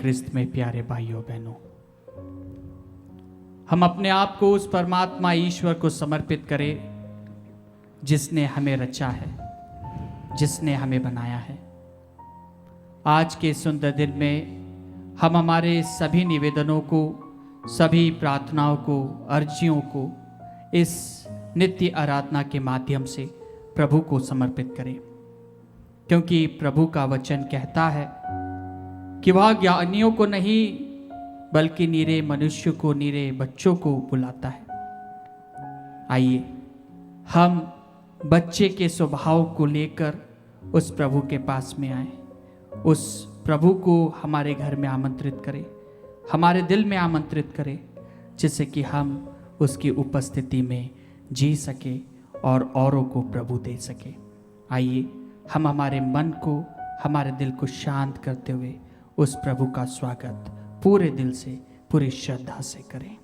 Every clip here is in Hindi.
क्रिस्त में प्यारे भाइयों बहनों, हम अपने आप को उस परमात्मा ईश्वर को समर्पित करें जिसने हमें रचा है, जिसने हमें बनाया है। आज के सुंदर दिन में हम हमारे सभी निवेदनों को, सभी प्रार्थनाओं को, अर्जियों को इस नित्य आराधना के माध्यम से प्रभु को समर्पित करें, क्योंकि प्रभु का वचन कहता है कि वह ज्ञानियों को नहीं बल्कि नीरे मनुष्य को, नीरे बच्चों को बुलाता है। आइए हम बच्चे के स्वभाव को लेकर उस प्रभु के पास में आए, उस प्रभु को हमारे घर में आमंत्रित करें, हमारे दिल में आमंत्रित करें, जिससे कि हम उसकी उपस्थिति में जी सके और औरों को प्रभु दे सके। आइए हम हमारे मन को, हमारे दिल को शांत करते हुए उस प्रभु का स्वागत पूरे दिल से, पूरी श्रद्धा से करें।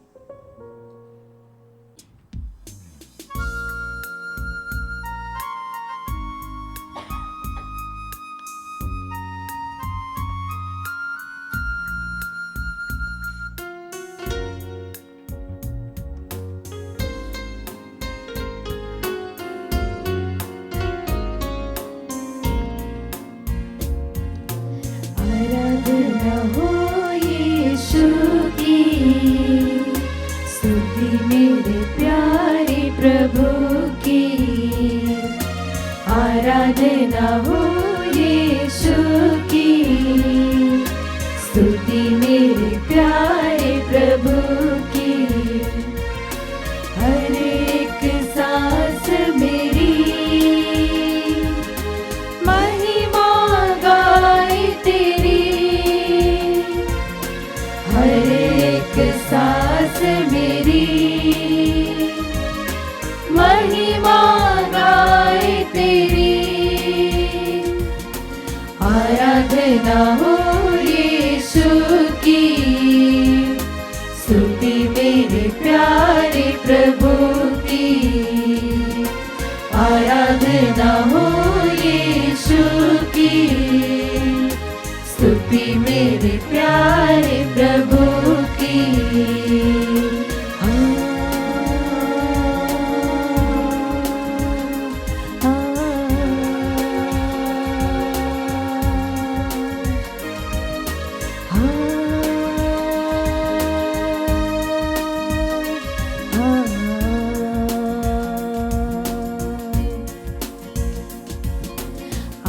आराधना हो यीशु की, स्तुति मेरे प्यारे प्रभु की। हर एक सांस मेरी महिमा गाए तेरी, हर एक सांस मेरी महिमा गाए तेरी। आराधना हो यीशु की, स्तुति मेरे प्यारे प्रभु की। आराधना हो यीशु की, स्तुति मेरे प्यारे प्रभु की।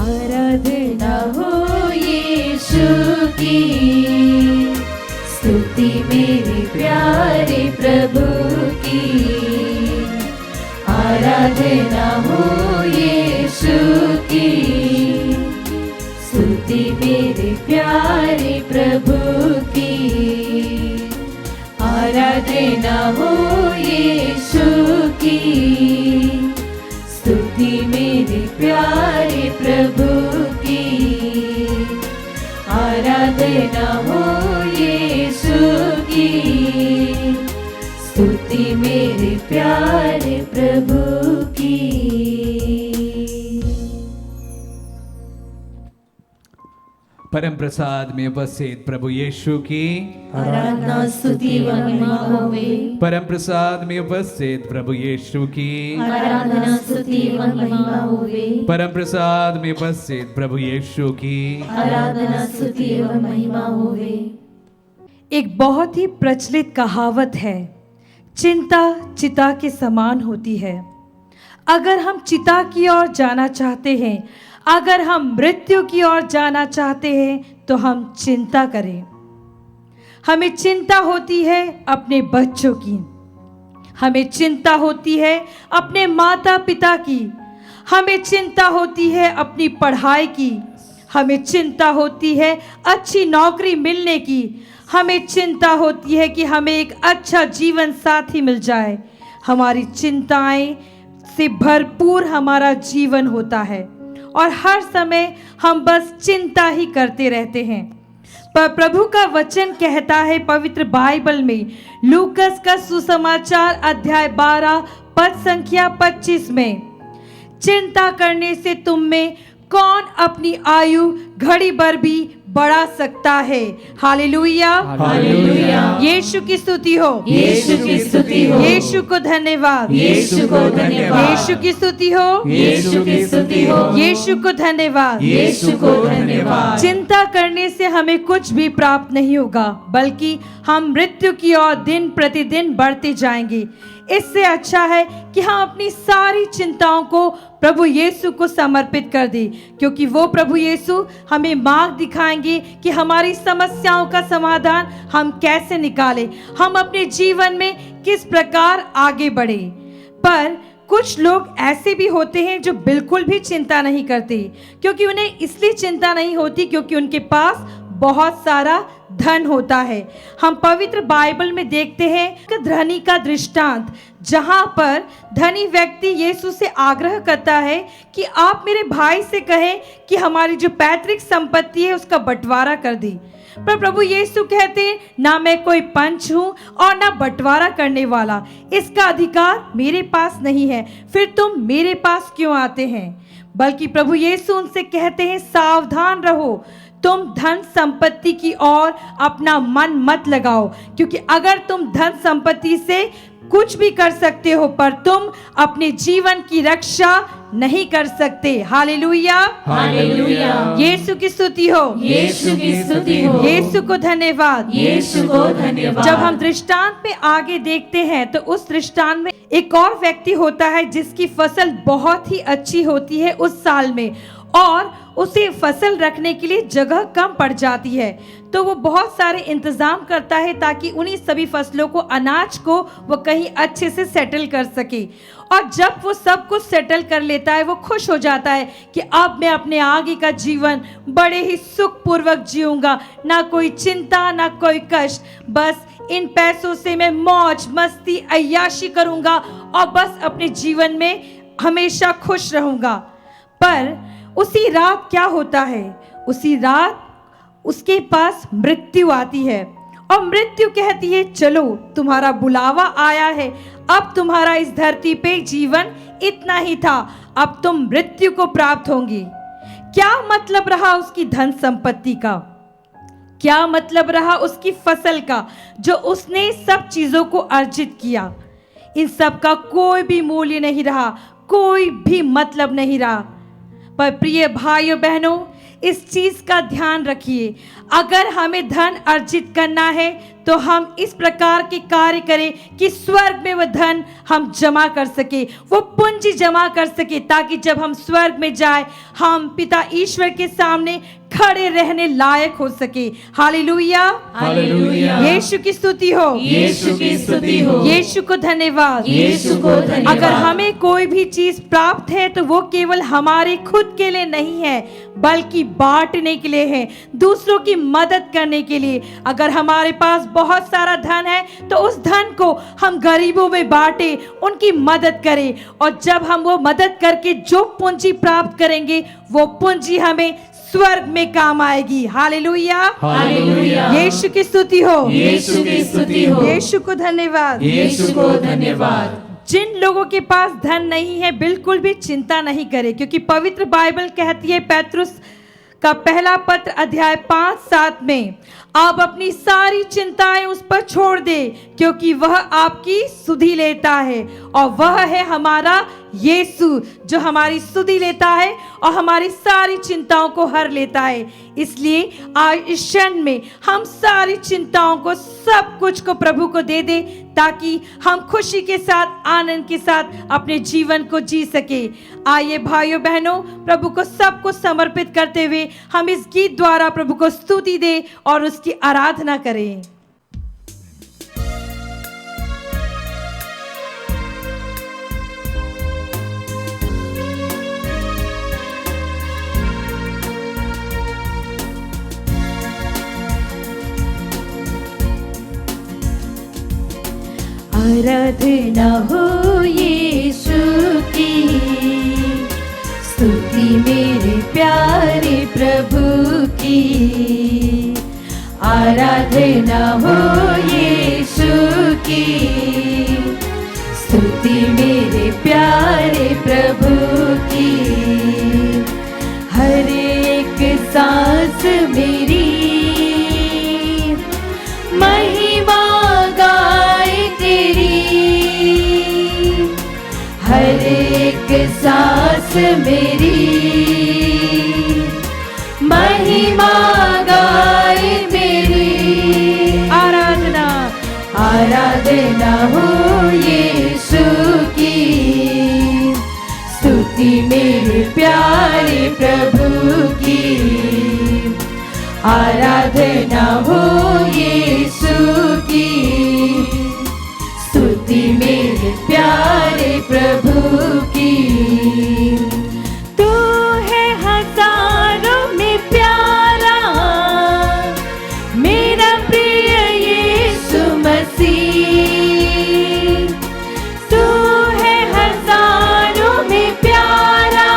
आराधना हो यीशु की, स्तुति मेरे प्यारे प्रभु की। आराधना हो यीशु की, स्तुति मेरे प्यारे प्रभु की। आराधना हो यीशु की, स्तुति मेरे प्यारे प्रभु की। आराधना हो यीशु की, स्तुति मेरे प्यारे प्रभु की। परम प्रसाद में उपस्थित प्रभु यीशु की आराधना स्तुति व महिमा होवे। परम प्रसाद में उपस्थित प्रभु यीशु की आराधना स्तुति व महिमा होवे। परम प्रसाद में उपस्थित प्रभु यीशु की आराधना स्तुति व महिमा होवे। एक बहुत ही प्रचलित कहावत है, चिंता चिता के समान होती है। अगर हम चिता की ओर जाना चाहते हैं, अगर हम मृत्यु की ओर जाना चाहते हैं, तो हम चिंता करें। हमें चिंता होती है अपने बच्चों की, हमें चिंता होती है अपने माता पिता की, हमें चिंता होती है अपनी पढ़ाई की, हमें चिंता होती है अच्छी नौकरी मिलने की, हमें चिंता होती है कि हमें एक अच्छा जीवन साथी मिल जाए। हमारी चिंताएं से भरपूर हमारा जीवन होता है और हर समय हम बस चिंता ही करते रहते हैं। पर प्रभु का वचन कहता है पवित्र बाइबल में, लूकस का सुसमाचार अध्याय 12 पद संख्या 25 में, चिंता करने से तुम में कौन अपनी आयु घड़ी भर भी बढ़ा सकता है। Hallelujah, hallelujah. यीशु की स्तुति हो, यीशु की स्तुति हो, यीशु को धन्यवाद, यीशु को धन्यवाद, यीशु की स्तुति हो, यीशु की स्तुति हो, यीशु को धन्यवाद। यीशु को धन्यवाद। चिंता करने से हमें कुछ भी प्राप्त नहीं होगा, बल्कि हम मृत्यु की ओर दिन प्रतिदिन बढ़ते जाएंगे। इससे अच्छा है कि हम अपनी सारी चिंताओं को प्रभु यीशु को समर्पित कर दें, क्योंकि वो प्रभु यीशु हमें मार्ग दिखाएंगे कि हमारी समस्याओं का समाधान हम कैसे निकालें, हम अपने जीवन में किस प्रकार आगे बढ़े। पर कुछ लोग ऐसे भी होते हैं जो बिल्कुल भी चिंता नहीं करते, क्योंकि उन्हें इसलिए चिंता नहीं होती क्योंकि उनके पास बहुत सारा धन होता है। हम पवित्र बाइबल में देखते हैं कि धनी का दृष्टांत, जहां पर धनी व्यक्ति यीशु से आग्रह करता है कि आप मेरे भाई से कहें कि हमारी जो पैतृक संपत्ति है उसका बंटवारा कर दी। पर प्रभु यीशु कहते हैं, ना मैं कोई पंच हूं और ना बंटवारा करने वाला, इसका अधिकार मेरे पास नहीं है, फिर तुम मेरे पास क्यों आते हैं। बल्कि प्रभु यीशु उनसे कहते हैं, सावधान रहो, तुम धन संपत्ति की ओर अपना मन मत लगाओ, क्योंकि अगर तुम धन संपत्ति से कुछ भी कर सकते हो पर तुम अपने जीवन की रक्षा नहीं कर सकते। Hallelujah, hallelujah. यीशु की स्तुति हो, यीशु की स्तुति हो, यीशु को धन्यवाद, यीशु को धन्यवाद। जब हम दृष्टांत में आगे देखते हैं तो उस दृष्टांत में एक और व्यक्ति होता है जिसकी फसल बहुत ही अच्छी होती है उस साल में, और उसे फसल रखने के लिए जगह कम पड़ जाती है, तो वो बहुत सारे इंतजाम करता है ताकि उन्हीं सभी फसलों को, अनाज को वो कहीं अच्छे से सेटल कर सके। और जब वो सब कुछ सेटल कर लेता है, वो खुश हो जाता है कि अब मैं अपने आगे का जीवन बड़े ही सुखपूर्वक जीऊंगा, ना कोई चिंता ना कोई कष्ट, बस इन पैसों से मैं मौज मस्ती अय्याशी करूंगा और बस अपने जीवन में हमेशा खुश रहूंगा। पर उसी रात क्या होता है, उसी रात उसके पास मृत्यु आती है और मृत्यु कहती है, चलो तुम्हारा बुलावा आया है, अब तुम्हारा इस धरती पे जीवन इतना ही था, अब तुम मृत्यु को प्राप्त होंगी। क्या मतलब रहा उसकी धन संपत्ति का, क्या मतलब रहा उसकी फसल का, जो उसने सब चीजों को अर्जित किया, इन सब का कोई भी मूल्य नहीं रहा, कोई भी मतलब नहीं रहा। पर प्रिय भाइयों बहनों, इस चीज का ध्यान रखिए, अगर हमें धन अर्जित करना है तो हम इस प्रकार के कार्य करें कि स्वर्ग में वह धन हम जमा कर सके, वो पूंजी जमा कर सके, ताकि जब हम स्वर्ग में जाए हम पिता ईश्वर के सामने खड़े रहने लायक हो सके। Hallelujah, hallelujah. यीशु की स्तुति हो, यीशु की स्तुति हो, यीशु को धन्यवाद, यीशु को धन्यवाद। अगर हमें कोई भी चीज प्राप्त है तो वो केवल हमारे खुद के लिए नहीं है, बल्कि बांटने के लिए है, दूसरों की मदद करने के लिए। अगर हमारे पास बहुत सारा धन है तो उस धन को हम गरीबों में बांटे, उनकी मदद करें, और जब हम वो मदद करके जो पूंजी प्राप्त करेंगे वो पूंजी हमें स्वर्ग में काम आएगी। Hallelujah, hallelujah. यीशु की स्तुति हो, यीशु की स्तुति हो, यीशु को धन्यवाद, यीशु को धन्यवाद। जिन लोगों के पास धन नहीं है बिल्कुल भी चिंता नहीं करें, क्योंकि पवित्र बाइबल कहती है पैतरुस का पहला पत्र अध्याय 5:7 में, आप अपनी सारी चिंताएं उस पर छोड़ दे, क्योंकि वह आपकी सुधि लेता है, और वह है हमारा यीशु जो हमारी सुधि लेता है और हमारी सारी चिंताओं को हर लेता है। इसलिए आज इस क्षण में हम सारी चिंताओं को, सब कुछ को प्रभु को दे दे, ताकि हम खुशी के साथ, आनंद के साथ अपने जीवन को जी सके। आइए भाइयों बहनों, प्रभु को सब कुछ समर्पित करते हुए हम इस गीत द्वारा प्रभु को स्तुति दे और उसकी आराधना करें। आराधना हो यीशु की, स्तुति मेरे प्यारे प्रभु की। आराधना हो यीशु की, स्तुति मेरे प्यारे प्रभु की। हर एक सांस मेरी सांस मेरी महिमा गाए तेरी। आराधना आराधना हो यीशु की, स्तुति मेरे प्यारे प्रभु की। आराधना हो यीशु की, स्तुति मेरे प्यारे प्रभु की। तू है हजारों में प्यारा, मेरा प्रिय यीशु मसीह। तू है हजारों में प्यारा,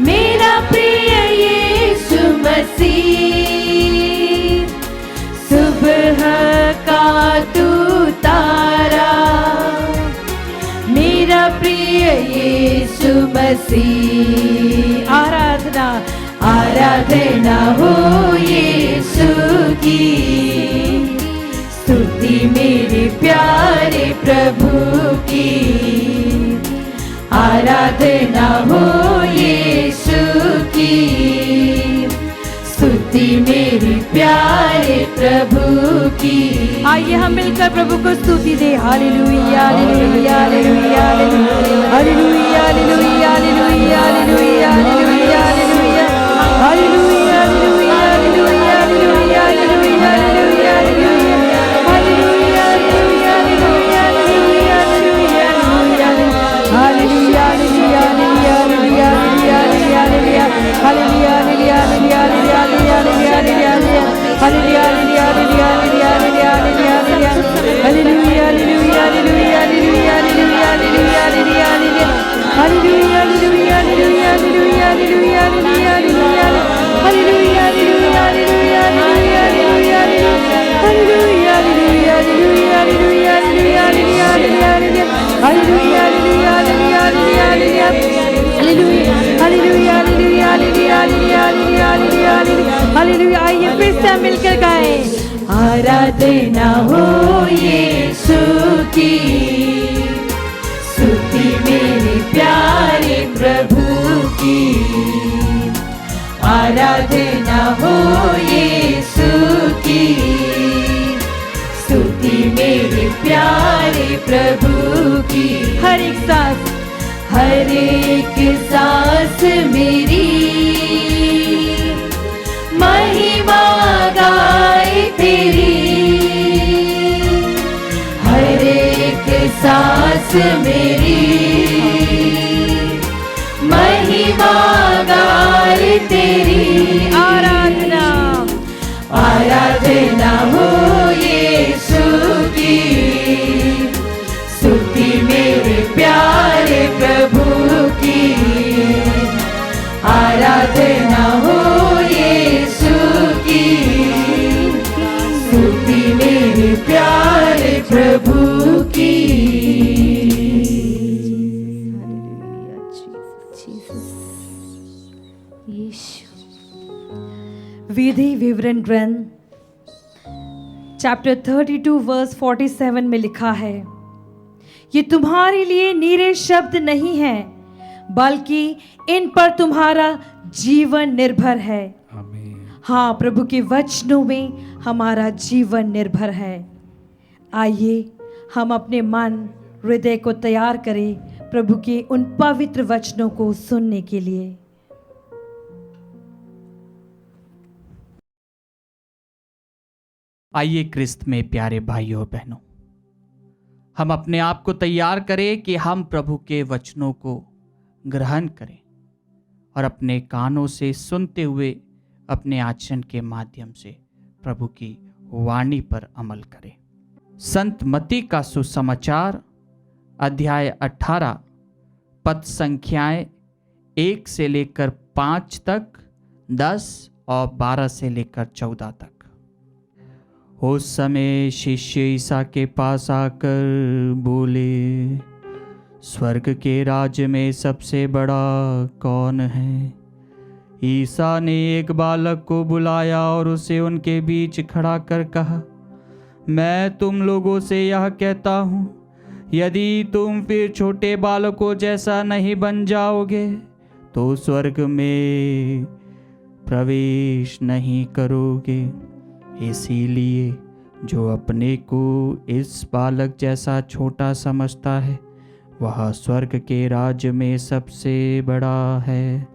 मेरा प्रिय यीशु मसीह। सुबह का तू तारा, मेरा प्रिय यीशु मसीह। आराधना आराधना हो यीशु की, स्तुति मेरे प्यारे प्रभु की। आराधना हो यीशु की, स्तुति मेरे प्यारे प्रभु की। आइए हम मिलकर प्रभु को स्तुति दे। Hallelujah hallelujah hallelujah hallelujah hallelujah hallelujah hallelujah hallelujah hallelujah hallelujah hallelujah hallelujah hallelujah hallelujah hallelujah hallelujah. आइए फिर से मिलकर गाएं। आराधना हो यीशु की, स्तुति मेरे प्यारे प्रभु की। आराधना हो यीशु की, स्तुति मेरे प्यारे प्रभु की। हर एक सांस मेरी महिमा गाए तेरी। हर एक सांस मेरी महिमा गाए तेरी। आराधना आराधना हो यीशु की, स्तुति मेरे प्यारे प्रभु की। आराधना हो यीशु की, स्तुति मेरे प्यारे प्रभु की। विधि विवरण ग्रंथ चैप्टर 32 वर्स 47 में लिखा है, ये तुम्हारे लिए नीरे शब्द नहीं है, बल्कि इन पर तुम्हारा जीवन निर्भर है। आमीन। हाँ, प्रभु के वचनों में हमारा जीवन निर्भर है। आइए हम अपने मन हृदय को तैयार करें प्रभु के उन पवित्र वचनों को सुनने के लिए। आइए क्रिस्त में प्यारे भाइयों बहनों, हम अपने आप को तैयार करें कि हम प्रभु के वचनों को ग्रहण करें और अपने कानों से सुनते हुए अपने आचरण के माध्यम से प्रभु की वाणी पर अमल करें। संत मत्ती का सुसमाचार अध्याय 18 पद संख्याएं 1 से लेकर 5 तक, 10 और 12 से लेकर 14 तक। उस समय शिष्य ईसा के पास आकर बोले, स्वर्ग के राज्य में सबसे बड़ा कौन है? ईसा ने एक बालक को बुलाया और उसे उनके बीच खड़ा कर कहा, मैं तुम लोगों से यह कहता हूँ, यदि तुम फिर छोटे बालकों जैसा नहीं बन जाओगे तो स्वर्ग में प्रवेश नहीं करोगे। इसीलिए जो अपने को इस बालक जैसा छोटा समझता है वह स्वर्ग के राज्य में सबसे बड़ा है।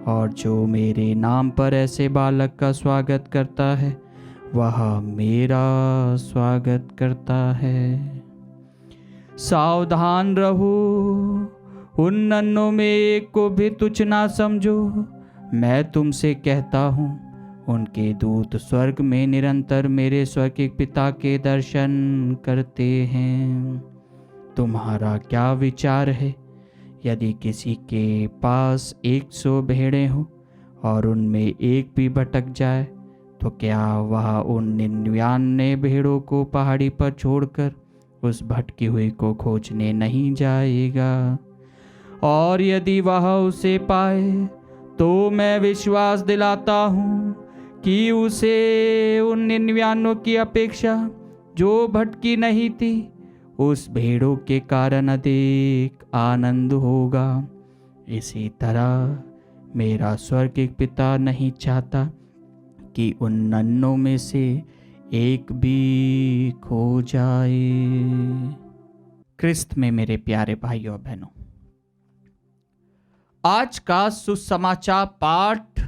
और जो मेरे नाम पर ऐसे बालक का स्वागत करता है वह मेरा स्वागत करता है। सावधान रहो, उन नन्हों में एक को भी तुच्छ ना समझो। मैं तुमसे कहता हूँ उनके दूत स्वर्ग में निरंतर मेरे स्वर्गीय पिता के दर्शन करते हैं। तुम्हारा क्या विचार है? यदि किसी के पास 100 भेड़ें हों और उनमें एक भी भटक जाए तो क्या वह उन 99 भेड़ों को पहाड़ी पर छोड़कर उस भटकी हुई को खोजने नहीं जाएगा? और यदि वह उसे पाए तो मैं विश्वास दिलाता हूँ कि उसे उन 99 की अपेक्षा जो भटकी नहीं थी उस भेड़ों के कारण अधिक आनंद होगा। इसी तरह मेरा स्वर्गीय पिता नहीं चाहता कि उन नन्हों में से एक भी खो जाए। क्रिस्त में मेरे प्यारे भाइयों और बहनों, आज का सुसमाचार पाठ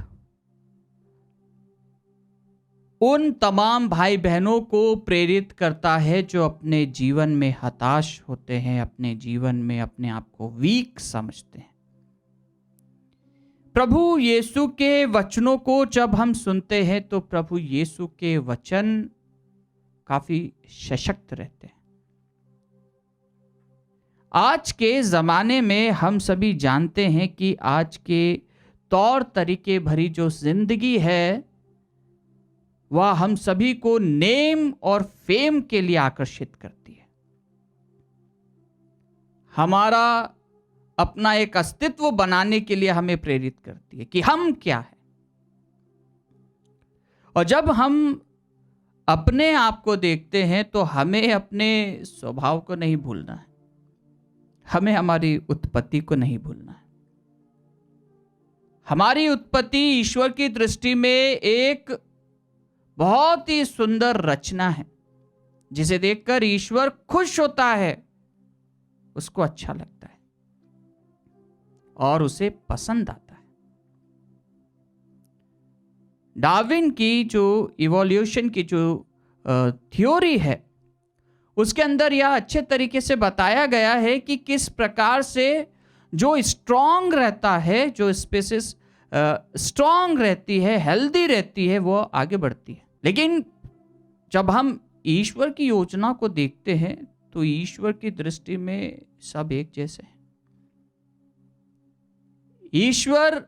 उन तमाम भाई बहनों को प्रेरित करता है जो अपने जीवन में हताश होते हैं, अपने जीवन में अपने आप को वीक समझते हैं। प्रभु यीशु के वचनों को जब हम सुनते हैं तो प्रभु यीशु के वचन काफी सशक्त रहते हैं। आज के ज़माने में हम सभी जानते हैं कि आज के तौर तरीके भरी जो जिंदगी है वह हम सभी को नेम और फेम के लिए आकर्षित करती है। हमारा अपना एक अस्तित्व बनाने के लिए हमें प्रेरित करती है कि हम क्या है। और जब हम अपने आप को देखते हैं तो हमें अपने स्वभाव को नहीं भूलना है, हमें हमारी उत्पत्ति को नहीं भूलना है। हमारी उत्पत्ति ईश्वर की दृष्टि में एक बहुत ही सुंदर रचना है जिसे देखकर ईश्वर खुश होता है, उसको अच्छा लगता है और उसे पसंद आता है। डार्विन की जो इवोल्यूशन की जो थ्योरी है उसके अंदर यह अच्छे तरीके से बताया गया है कि किस प्रकार से जो स्ट्रांग रहता है, जो स्पीसीज स्ट्रांग रहती है, हेल्दी रहती है, वो आगे बढ़ती है। लेकिन जब हम ईश्वर की योजना को देखते हैं तो ईश्वर की दृष्टि में सब एक जैसे हैं। ईश्वर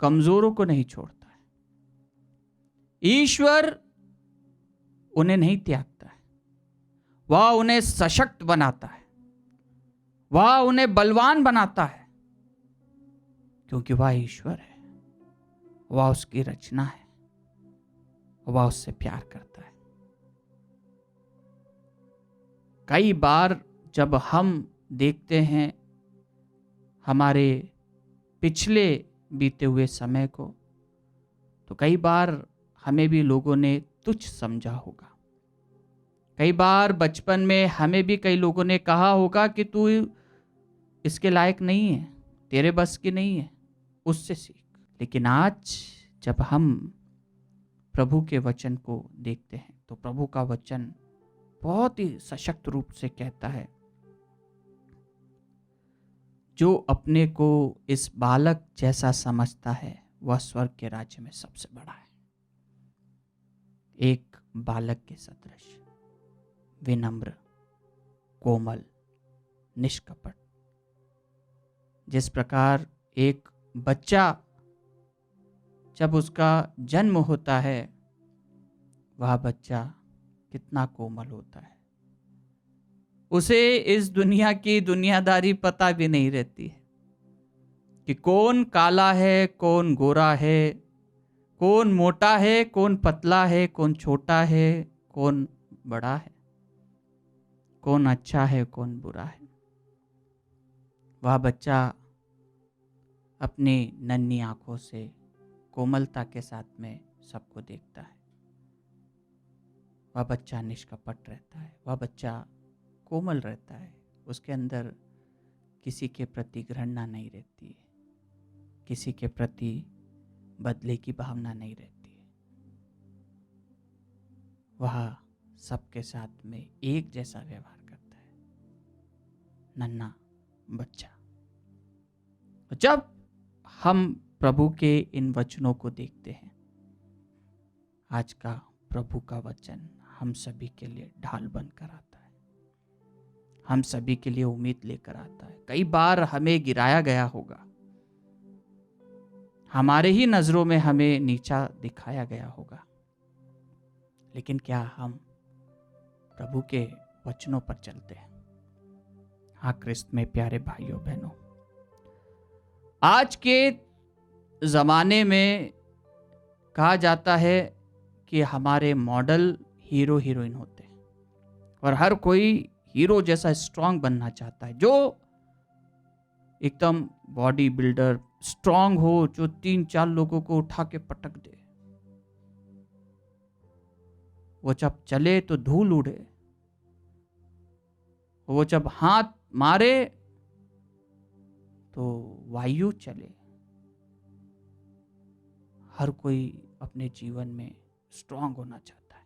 कमजोरों को नहीं छोड़ता है, ईश्वर उन्हें नहीं त्यागता है, वह उन्हें सशक्त बनाता है, वह उन्हें बलवान बनाता है, क्योंकि वह ईश्वर है, वह उसकी रचना है, वह उससे प्यार करता है। कई बार जब हम देखते हैं हमारे पिछले बीते हुए समय को तो कई बार हमें भी लोगों ने तुच्छ समझा होगा। कई बार बचपन में हमें भी कई लोगों ने कहा होगा कि तू इसके लायक नहीं है, तेरे बस की नहीं है, उससे सीख। लेकिन आज जब हम प्रभु के वचन को देखते हैं तो प्रभु का वचन बहुत ही सशक्त रूप से कहता है, जो अपने को इस बालक जैसा समझता है वह स्वर्ग के राज्य में सबसे बड़ा है। एक बालक के सदृश, विनम्र, कोमल, निष्कपट। जिस प्रकार एक बच्चा जब उसका जन्म होता है वह बच्चा कितना कोमल होता है, उसे इस दुनिया की दुनियादारी पता भी नहीं रहती है कि कौन काला है, कौन गोरा है, कौन मोटा है, कौन पतला है, कौन छोटा है, कौन बड़ा है, कौन अच्छा है कौन बुरा है। वह बच्चा अपनी नन्ही आंखों से कोमलता के साथ में सबको देखता है। वह बच्चा निष्कपट रहता है, वह बच्चा कोमल रहता है, उसके अंदर किसी के प्रति घृणा नहीं रहती है, किसी के प्रति बदले की भावना नहीं रहती है। वह सबके साथ में एक जैसा व्यवहार करता है, नन्हा बच्चा। जब हम प्रभु के इन वचनों को देखते हैं, आज का प्रभु का वचन हम सभी के लिए ढाल बनकर आता है, हम सभी के लिए उम्मीद लेकर आता है। कई बार हमें गिराया गया होगा, हमारे ही नजरों में हमें नीचा दिखाया गया होगा, लेकिन क्या हम प्रभु के वचनों पर चलते हैं? हाँ क्रिस्त में प्यारे भाइयों बहनों, आज के जमाने में कहा जाता है कि हमारे मॉडल हीरो हीरोइन होते हैं और हर कोई हीरो जैसा स्ट्रांग बनना चाहता है, जो एकदम बॉडी बिल्डर स्ट्रांग हो, जो 3-4 लोगों को उठा के पटक दे, वो जब चले तो धूल उड़े, वो जब हाथ मारे तो वायु चले। हर कोई अपने जीवन में स्ट्रांग होना चाहता है,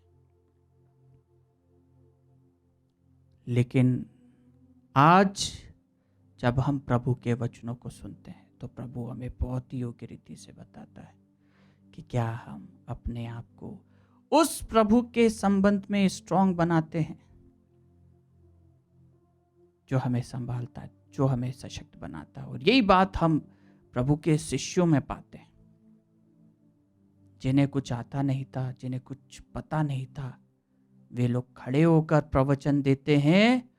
लेकिन आज जब हम प्रभु के वचनों को सुनते हैं तो प्रभु हमें बहुत ही योग्य रीति से बताता है कि क्या हम अपने आप को उस प्रभु के संबंध में स्ट्रांग बनाते हैं जो हमें संभालता है, जो हमें सशक्त बनाता है। और यही बात हम प्रभु के शिष्यों में पाते हैं, जिन्हें कुछ आता नहीं था, जिन्हें कुछ पता नहीं था, वे लोग खड़े होकर प्रवचन देते हैं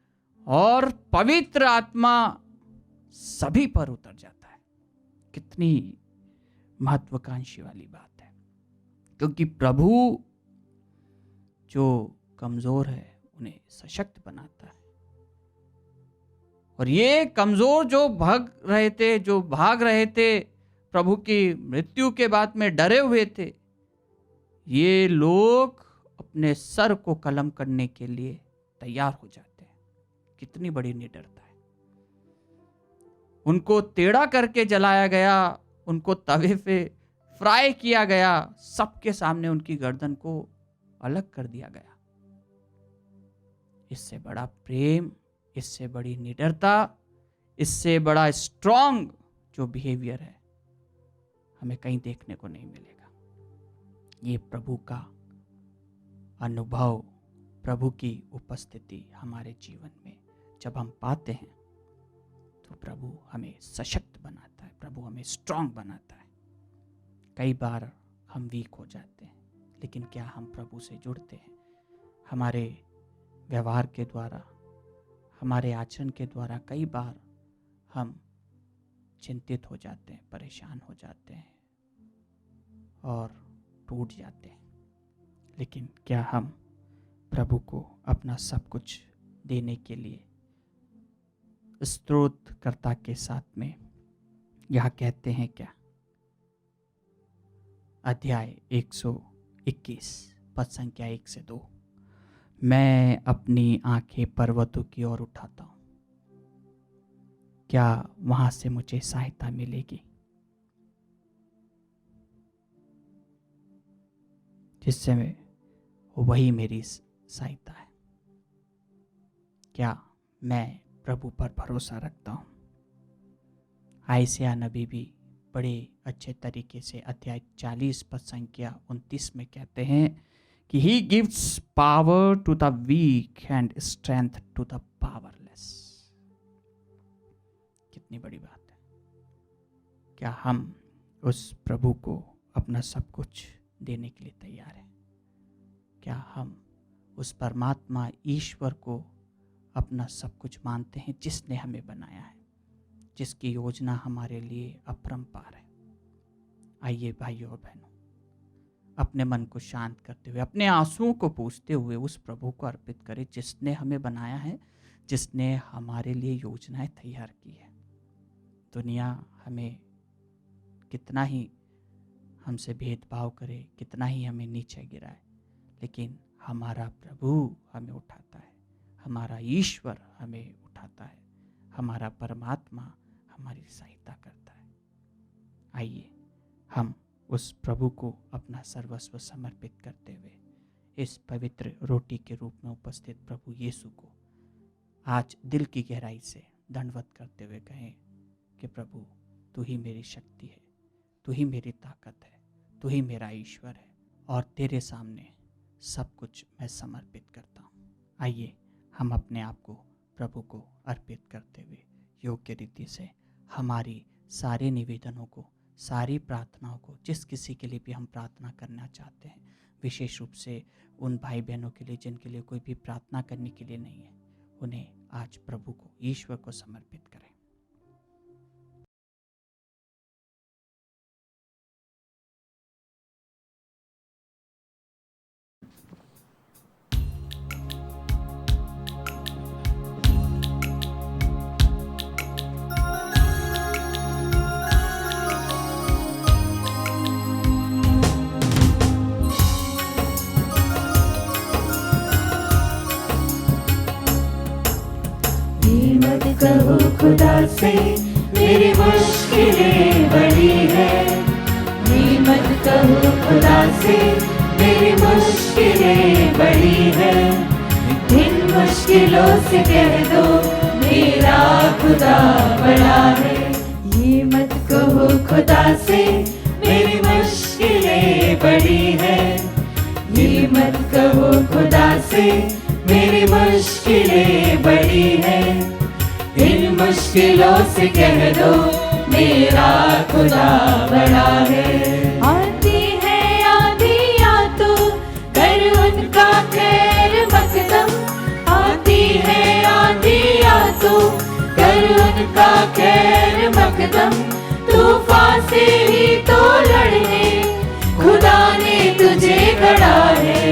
और पवित्र आत्मा सभी पर उतर जाता है। कितनी महत्वाकांक्षी वाली बात है, क्योंकि प्रभु जो कमजोर है उन्हें सशक्त बनाता है। और ये कमजोर जो भाग रहे थे प्रभु की मृत्यु के बाद में डरे हुए थे, ये लोग अपने सर को कलम करने के लिए तैयार हो जाते हैं। कितनी बड़ी निडरता है। उनको टेढ़ा करके जलाया गया, उनको तवे पे फ्राई किया गया, सबके सामने उनकी गर्दन को अलग कर दिया गया। इससे बड़ा प्रेम, इससे बड़ी निडरता, इससे बड़ा स्ट्रांग जो बिहेवियर है हमें कहीं देखने को नहीं मिलेगा। ये प्रभु का अनुभव, प्रभु की उपस्थिति हमारे जीवन में जब हम पाते हैं तो प्रभु हमें सशक्त बनाता है, प्रभु हमें स्ट्रांग बनाता है। कई बार हम वीक हो जाते हैं, लेकिन क्या हम प्रभु से जुड़ते हैं? हमारे व्यवहार के द्वारा, हमारे आचरण के द्वारा कई बार हम चिंतित हो जाते हैं, परेशान हो जाते हैं और टूट जाते हैं। लेकिन क्या हम प्रभु को अपना सब कुछ देने के लिए स्तोत्रकर्ता के साथ में यह कहते हैं क्या? अध्याय 121 पद संख्या 1 से 2, मैं अपनी आंखें पर्वतों की ओर उठाता हूं, क्या वहां से मुझे सहायता मिलेगी? जिससे वही मेरी सहायता है। क्या मैं प्रभु पर भरोसा रखता हूं? आयशा नबी भी बड़े अच्छे तरीके से अध्याय 40 पद संख्या 29 में कहते हैं कि he gives power to the weak and strength to the powerless. कितनी बड़ी बात है। क्या हम उस प्रभु को अपना सब कुछ देने के लिए तैयार हैं? क्या हम उस परमात्मा ईश्वर को अपना सब कुछ मानते हैं, जिसने हमें बनाया है, जिसकी योजना हमारे लिए अपरंपार है? आइए भाइयों और बहनों, अपने मन को शांत करते हुए, अपने आंसुओं को पूछते हुए उस प्रभु को अर्पित करें जिसने हमें बनाया है, जिसने हमारे लिए योजनाएं तैयार की है। दुनिया हमें कितना ही हमसे भेदभाव करे, कितना ही हमें नीचे गिराए, लेकिन हमारा प्रभु हमें उठाता है, हमारा ईश्वर हमें उठाता है, हमारा परमात्मा हमारी सहायता करता है। आइए हम उस प्रभु को अपना सर्वस्व समर्पित करते हुए इस पवित्र रोटी के रूप में उपस्थित प्रभु यीशु को आज दिल की गहराई से दंडवत करते हुए कहें कि प्रभु तू ही मेरी शक्ति है, तू ही मेरी ताकत है, तू ही मेरा ईश्वर है और तेरे सामने सब कुछ मैं समर्पित करता हूँ। आइए हम अपने आप को प्रभु को अर्पित करते हुए योग्य रीति से हमारी सारे निवेदनों को, सारी प्रार्थनाओं को, जिस किसी के लिए भी हम प्रार्थना करना चाहते हैं, विशेष रूप से उन भाई बहनों के लिए जिनके लिए कोई भी प्रार्थना करने के लिए नहीं है, उन्हें आज प्रभु को, ईश्वर को समर्पित करें। मत कहो खुदा से मेरी मुश्किलें बड़ी है, ये मत कहो खुदा से मेरी मुश्किलें बड़ी है। इन मुश्किलों से कह दो मेरा खुदा बड़ा है। ये मत कहो खुदा से मेरी मुश्किलें बड़ी है, ये मत कहो खुदा से मेरी मुश्किलें बड़ी है। इन मुश्किलों से कह दो मेरा खुदा बड़ा है। आती है आंधियाँ तो कर उनका खैर मकदम, आती है आंधियाँ तो कर उनका खैर मकदम। तूफान से ही तो लड़ने खुदा ने तुझे गढ़ा है।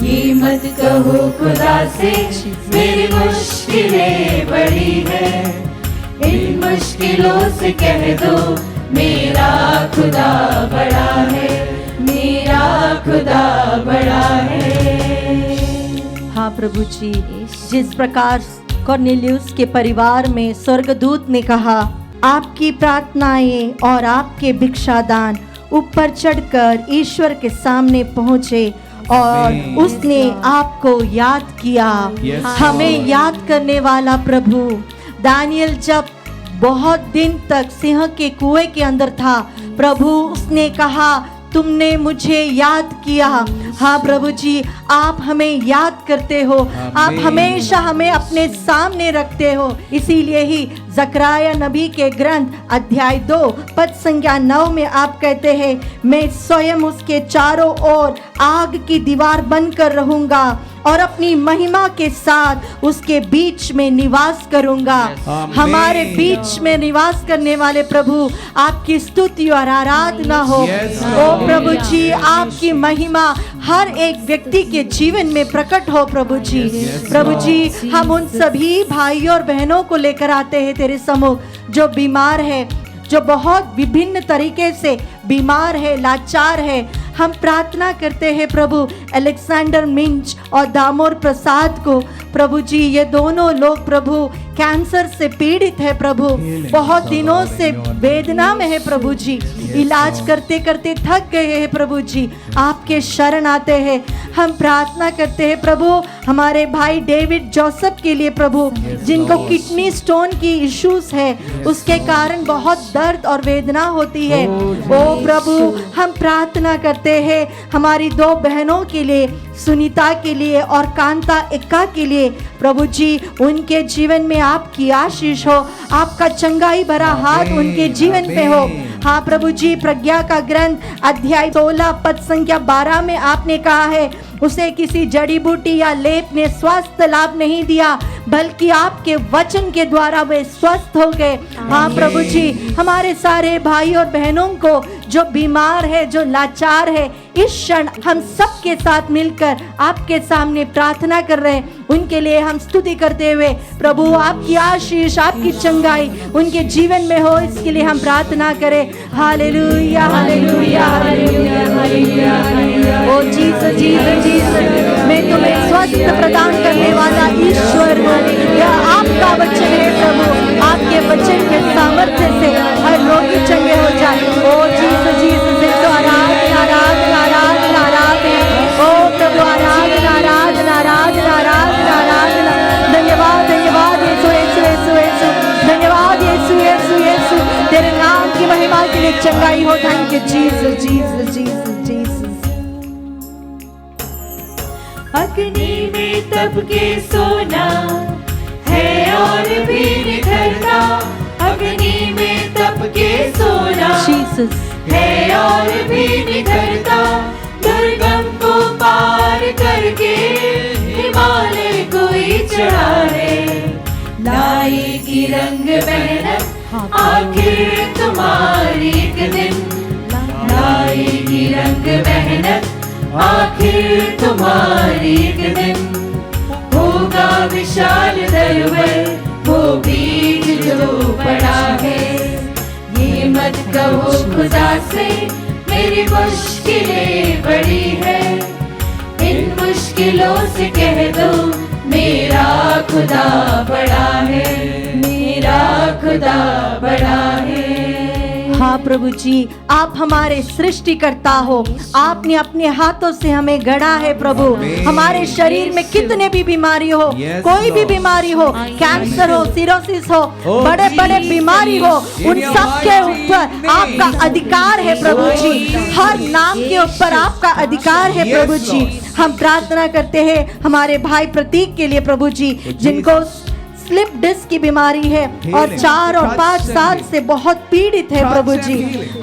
ये मत कहो खुदा से मेरी मुश्किलें बड़ी है, इन मुश्किलों से कह दो मेरा खुदा बड़ा है, मेरा खुदा बड़ा है। हाँ प्रभु जी, जिस प्रकार कॉर्नेलियुस के परिवार में स्वर्गदूत ने कहा आपकी प्रार्थनाएं और आपके भिक्षादान ऊपर चढ़कर ईश्वर के सामने पहुँचे और उसने आपको याद किया। हमें याद करने वाला प्रभु। दानियल जब बहुत दिन तक सिंह के कुएं के अंदर था, प्रभु उसने कहा तुमने मुझे याद किया। हाँ प्रभु जी, आप हमें याद करते हो, आप हमेशा हमें अपने सामने रखते हो। इसीलिए ही जकरिया नबी के ग्रंथ अध्याय 2 पद संख्या 9 में आप कहते हैं, मैं स्वयं उसके चारों ओर आग की दीवार बनकर रहूंगा और अपनी महिमा के साथ उसके बीच में निवास करूंगा। हमारे बीच में निवास करने वाले प्रभु, आपकी स्तुति और आराधना हो। ओ प्रभु जी, आपकी महिमा हर एक व्यक्ति के जीवन में प्रकट हो प्रभु जी। प्रभु जी, हम उन सभी भाइयों और बहनों को लेकर आते हैं तेरे सम्मुख जो बीमार है, जो बहुत विभिन्न तरीके से बीमार है, लाचार है। हम प्रार्थना करते हैं प्रभु अलेक्जेंडर मिंच और दामोर प्रसाद को। प्रभु जी, ये दोनों लोग प्रभु कैंसर से पीड़ित है प्रभु, बहुत दिनों से वेदना में है प्रभु जी, इलाज करते करते थक गए हैं प्रभु जी। आपके शरण आते हैं, हम प्रार्थना करते हैं प्रभु हमारे भाई डेविड जोसेफ के लिए प्रभु, जिनको किडनी स्टोन की इश्यूज है, उसके कारण बहुत दर्द और वेदना होती है। ओ प्रभु, हम प्रार्थना करते हैं हमारी 2 बहनों के लिए, सुनीता के लिए और कांता एक्का के लिए। प्रभु जी, उनके जीवन में आपकी आशीष हो, आपका चंगाई भरा हाथ उनके जीवन पे हो। हाँ प्रभु जी, प्रज्ञा का ग्रंथ अध्याय 16 पद संख्या 12 में आपने कहा है, उसे किसी जड़ी बूटी या लेप ने स्वास्थ्य लाभ नहीं दिया, बल्कि आपके वचन के द्वारा वे स्वस्थ हो गए। हाँ प्रभु जी, हमारे सारे भाई और बहनों को जो बीमार है, जो लाचार है, इस क्षण हम सबके साथ मिलकर आपके सामने प्रार्थना कर रहे हैं, उनके लिए हम स्तुति करते हुए प्रभु आपकी आशीष, आपकी चंगाई उनके जीवन में हो, इसके लिए हम प्रार्थना करें। Hallelujah hallelujah hallelujah hallelujah. Oh Jesus Jesus Jesus, मैं तुम्हें स्वास्थ्य प्रदान करने वाला ईश्वर हूँ। यह आपका वचन है प्रभु, आपके वचन के सामर्थ्य से हर रोगी चंगे हो जाए। ओ जीसस जीसस, तो आराधना आराधना आराधना आराधना। ओ प्रभु आराधना आराधना आराधना आराधना आराधना। धन्यवाद धन्यवाद यीशु यीशु यीशु यीशु, धन्यवाद यीशु यीशु यीशु, तेरे नाम की महिमा के लिए चंगाई हो। Thank you Jesus Jesus Jesus Jesus. अग्नि में तप के सोना है और भी निखरता, अग्नि में तप के सोना जीसस है और भी निखरता, दुर्गम को पार करके हिमालय कोई चढ़ा है, लाएगी रंग मेहनत आखिर तुम्हारी एक दिन, लाएगी रंग मेहनत आखिर तुम्हारी एक दिन, होगा विशाल दरबार वो बीज जो पड़ा है, ये मत कहो खुदा से मेरी मुश्किलें बड़ी है, इन मुश्किलों से कह दो मेरा खुदा बड़ा है, मेरा खुदा बड़ा है। हाँ प्रभु जी, आप हमारे सृष्टिकर्ता हो, आपने अपने हाथों से हमें गढ़ा है प्रभु। हमारे शरीर में कितने भी बीमारी हो, कोई भी बीमारी हो, कैंसर हो, सिरोसिस हो, बड़े बड़े बीमारी हो, उन सब के ऊपर आपका अधिकार है प्रभु जी। हर नाम के ऊपर आपका अधिकार है प्रभु जी। हम प्रार्थना करते हैं हमारे भाई प्रतीक के लिए प्रभु जी, जिनको स्लिप डिस्क की बीमारी है और 4 और 5 साल से बहुत पीड़ित है प्रभु जी।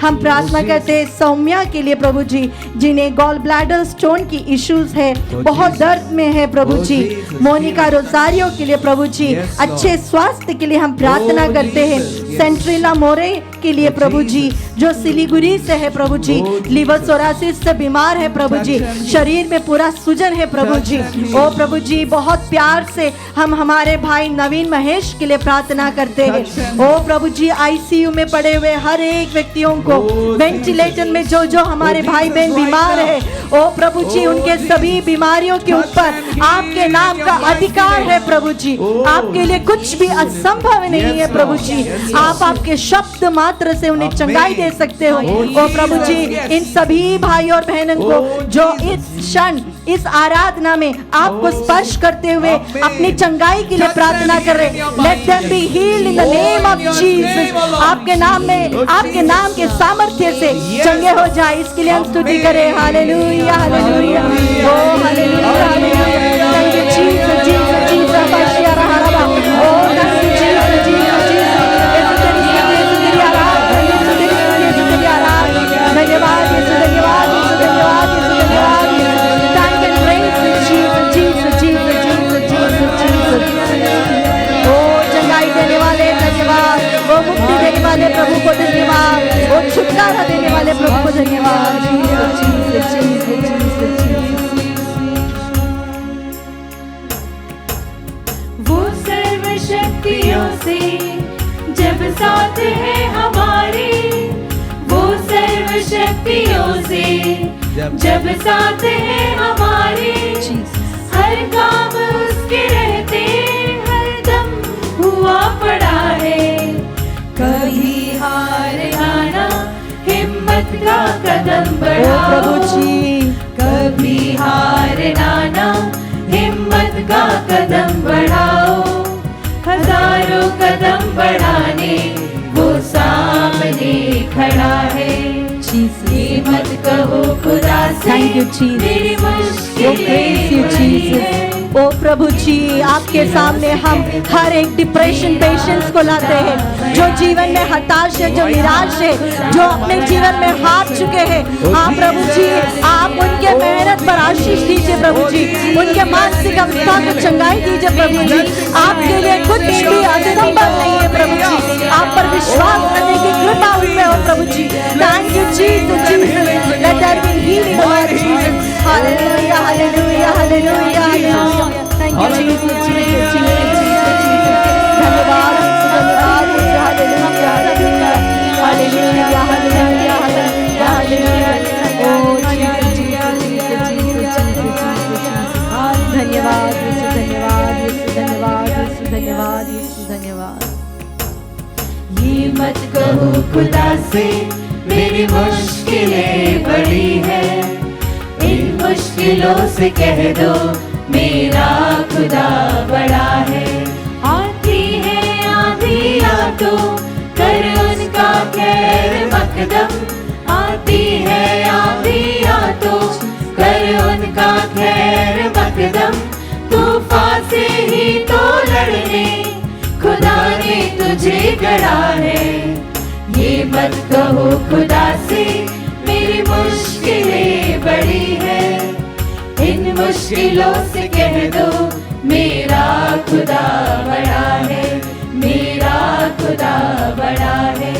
हम प्रार्थना करते हैं सौम्या के लिए प्रभु जी, जिन्हें गॉल ब्लैडर स्टोन की इश्यूज है, बहुत दर्द में है प्रभु जी। मोनिका रोजारियो के लिए प्रभु जी, अच्छे स्वास्थ्य के लिए हम प्रार्थना करते हैं। सेंट्रिला मोरे के लिए प्रभु जी, जो सिलीगुड़ी से है प्रभु जी, लिवर सोरासिस से बीमार है प्रभु जी, शरीर में पूरा सूजन है प्रभु जी। ओ प्रभु जी, बहुत प्यार से हम हमारे भाई नवीन महेश के लिए प्रार्थना करते हैं। ओ प्रभु जी, आईसीयू में पड़े हुए हर एक व्यक्तियों को, वेंटिलेटर में जो जो हमारे भाई बहन बीमार है, ओ प्रभु जी, उनके सभी बीमारियों के ऊपर आपके नाम का अधिकार है प्रभु जी। आपके लिए कुछ भी असंभव नहीं है प्रभु जी। आप आपके शब्द मात्र से उन्हें चंगाई दे सकते हो। ओ प्रभु जी, इन सभी भाई और बहनों को जो इस क्षण इस आराधना में आपको स्पर्श करते हुए अपनी चंगाई के लिए प्रार्थना कर रहे, let them be healed in the name of Jesus. आपके नाम में, आपके नाम के सामर्थ्य से चंगे हो जाए, इसके लिए हम स्तुति करें। Hallelujah hallelujah, oh hallelujah hallelujah. Thank you Jesus Jesus Jesus बाशिया रहा रहा। Oh thank you Jesus Jesus Jesus. धन्यवाद यीशु, धन्यवाद यीशु, धन्यवाद यीशु, धन्यवाद यीशु। Thank and praise Jesus Jesus Jesus Jesus Jesus Jesus. Oh चंगाई देने वाले धन्यवाद, ओ मुक्ति देने वाले प्रभु को धन्यवाद, ओ छुटकारा देने वाले प्रभु को धन्यवाद। Jesus Jesus Jesus Jesus Jesus. वो सर्वशक्तियों से जब साथ है हमारे, वो सर्वशक्तियों से जब साथ है हमारे, हर काम उसके रहते हर दम हुआ पड़ा है, कभी हार ना हिम्मत का कदम बढ़ाओ प्रभु जी, कभी हार ना हिम्मत का कदम बढ़ाओ, हजारों कदम बढ़ाने वो सामने खड़ा है। ये मत कहो खुदा से थैंक यू जीसस, मेरी मुश्किलें बड़ी है। ओ प्रभु जी, आपके सामने हम हर एक डिप्रेशन पेशेंट्स को लाते हैं, जो जीवन में हताश है, जो निराश है, जो अपने जीवन में हार चुके हैं। हाँ प्रभु जी, आप उनके मेहनत पर आशीष दीजिए प्रभु जी, उनके मानसिक अवस्था को चंगाई दीजिए प्रभु जी। आपके लिए कुछ भी असंभव नहीं है प्रभु जी। आप पर विश्वास करने की कृपा उनमें हो प्रभु जी। Thank you Jesus Jesus, let there be healing in our मत कहो खुदा से मेरी मुश्किलें बड़ी है, इन मुश्किलों से कह दो मेरा खुदा बड़ा है। आती है आंधियाँ तो कर उनका खैर मकदम, आती है आंधियाँ तो कर उनका खैर मकदम, तूफान से ही तो लड़ने खुदा ने तुझे गढ़ा है। ये मत कहो खुदा से मेरी मुश्किलें बड़ी है, इन मुश्किलों से कह दो मेरा खुदा बड़ा है, मेरा खुदा बड़ा है।